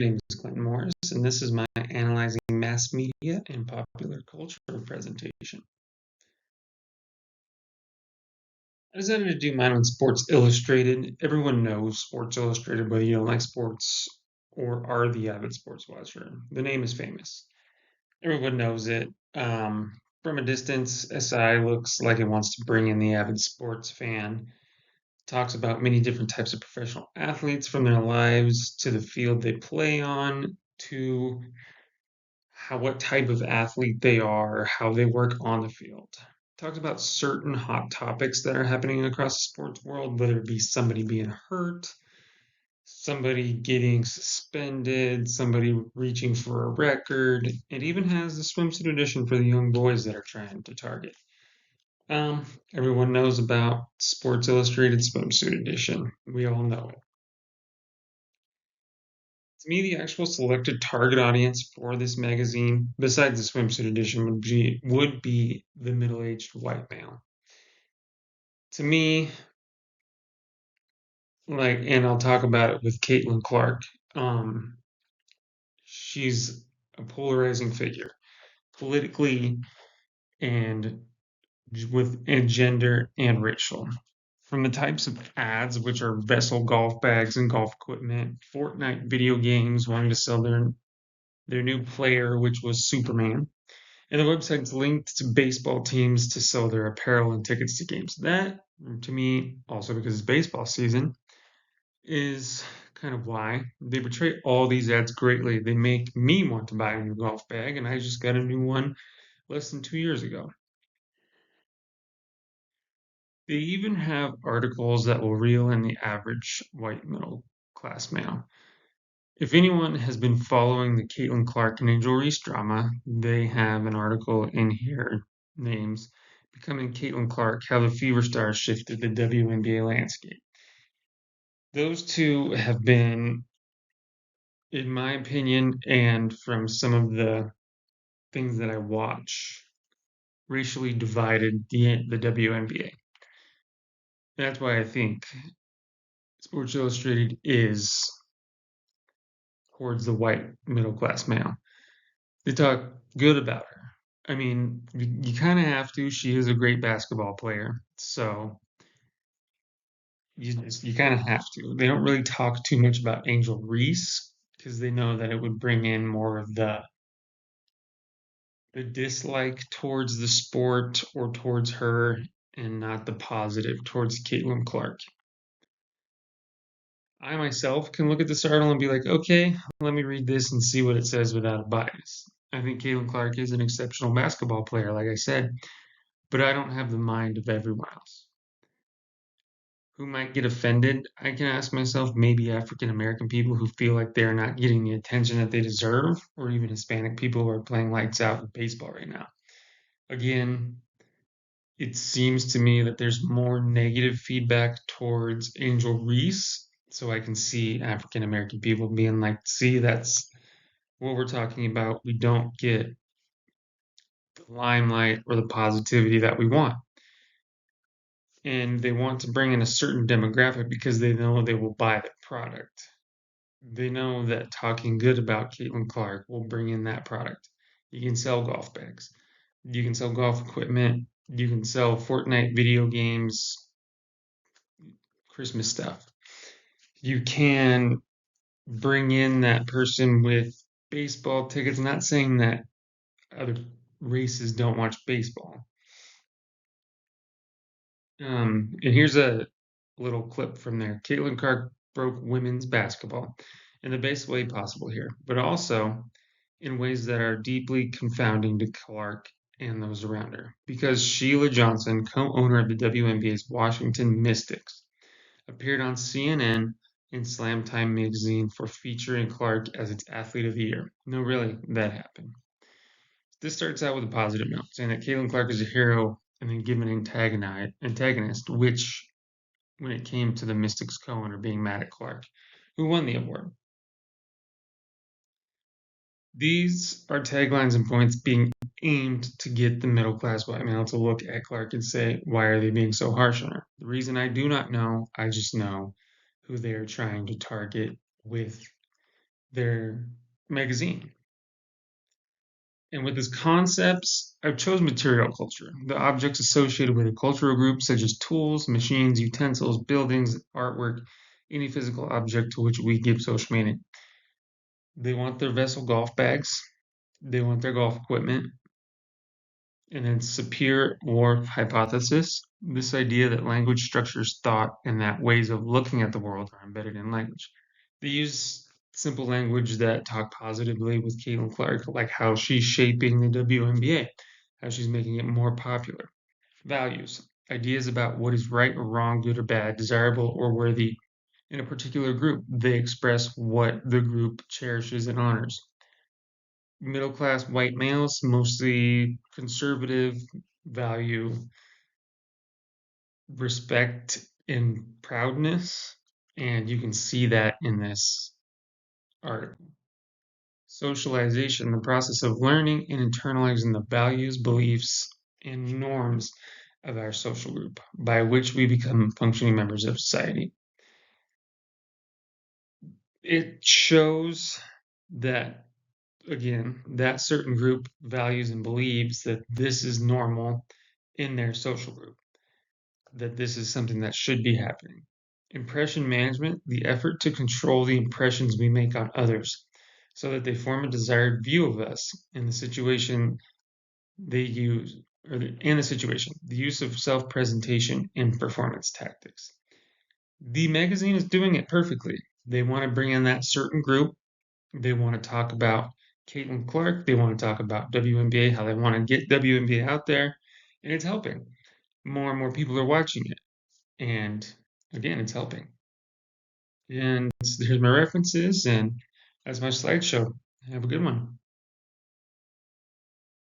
My name is Clinton Morris, and this is my Analyzing Mass Media and Popular Culture presentation. I decided to do mine on Sports Illustrated. Everyone knows Sports Illustrated, whether you don't like sports or are the avid sports watcher. The name is famous. Everyone knows it. From a distance, SI looks like it wants to bring in the avid sports fan. Talks about many different types of professional athletes from their lives to the field they play on to what type of athlete they are, how they work on the field. Talked about certain hot topics that are happening across the sports world, whether it be somebody being hurt, somebody getting suspended, somebody reaching for a record. It even has the swimsuit edition for the young boys that are trying to target. Everyone knows about Sports Illustrated Swimsuit Edition. We all know it. To me, the actual selected target audience for this magazine, besides the swimsuit edition, would be the middle-aged white male. To me, and I'll talk about it with Caitlin Clark. Um, she's a polarizing figure, politically and and gender and racial. From the types of ads, which are vessel golf bags and golf equipment, Fortnite video games wanting to sell their new player, which was Superman. And the website's linked to baseball teams to sell their apparel and tickets to games. That, to me, also because it's baseball season, is kind of why they portray all these ads greatly. They make me want to buy a new golf bag, and I just got a new one less than 2 years ago. They even have articles that will reel in the average white middle class male. If anyone has been following the Caitlin Clark and Angel Reese drama, they have an article in here names Becoming Caitlin Clark, How the Fever Stars Shifted the WNBA Landscape. Those two have been, in my opinion, and from some of the things that I watch, racially divided the WNBA. That's why I think Sports Illustrated is towards the white middle class male. They talk good about her. I mean, you kind of have to. She is a great basketball player, so you kind of have to. They don't really talk too much about Angel Reese because they know that it would bring in more of the dislike towards the sport or towards her, and not the positive towards Caitlin Clark. I myself can look at this article and be like, okay, let me read this and see what it says without a bias. I think Caitlin Clark is an exceptional basketball player, like I said, but I don't have the mind of everyone else. Who might get offended? I can ask myself maybe African American people who feel like they're not getting the attention that they deserve, or even Hispanic people who are playing lights out in baseball right now. Again, it seems to me that there's more negative feedback towards Angel Reese. So I can see African American people being like, see, that's what we're talking about. We don't get the limelight or the positivity that we want. And they want to bring in a certain demographic because they know they will buy the product. They know that talking good about Caitlin Clark will bring in that product. You can sell golf bags, you can sell golf equipment, you can sell Fortnite video games, Christmas stuff. You can bring in that person with baseball tickets. Not saying that other races don't watch baseball. And here's a little clip from there. Caitlin Clark broke women's basketball in the best way possible here, but also in ways that are deeply confounding to Clark and those around her. Because Sheila Johnson, co owner of the WNBA's Washington Mystics, appeared on CNN and Slam Time magazine for featuring Clark as its Athlete of the Year. No, really, that happened. This starts out with a positive note, saying that Caitlin Clark is a hero and then given an antagonist, which, when it came to the Mystics co-owner being mad at Clark, who won the award. These are taglines and points being aimed to get the middle class white male to look at Clark and say, why are they being so harsh on her? The reason I do not know, I just know who they are trying to target with their magazine. And with its concepts, I've chosen material culture, the objects associated with a cultural group, such as tools, machines, utensils, buildings, artwork, any physical object to which we give social meaning. They want their vessel golf bags, they want their golf equipment, and then Sapir-Whorf hypothesis, this idea that language structures thought and that ways of looking at the world are embedded in language. They use simple language that talk positively with Caitlin Clark, like how she's shaping the WNBA, how she's making it more popular. Values, ideas about what is right or wrong, good or bad, desirable or worthy in a particular group. They express what the group cherishes and honors. Middle class white males, mostly conservative, value respect and proudness. And you can see that in this article. Socialization, the process of learning and internalizing the values, beliefs, and norms of our social group, by which we become functioning members of society. It shows that, again, that certain group values and believes that this is normal in their social group, that this is something that should be happening. Impression management, the effort to control the impressions we make on others so that they form a desired view of us in the situation they use, or in the situation, the use of self presentation and performance tactics. The magazine is doing it perfectly. They want to bring in that certain group. They want to talk about Caitlin Clark. They want to talk about WNBA, how they want to get WNBA out there. And it's helping. More and more people are watching it. And again, it's helping. And here's my references, and that's my slideshow. Have a good one.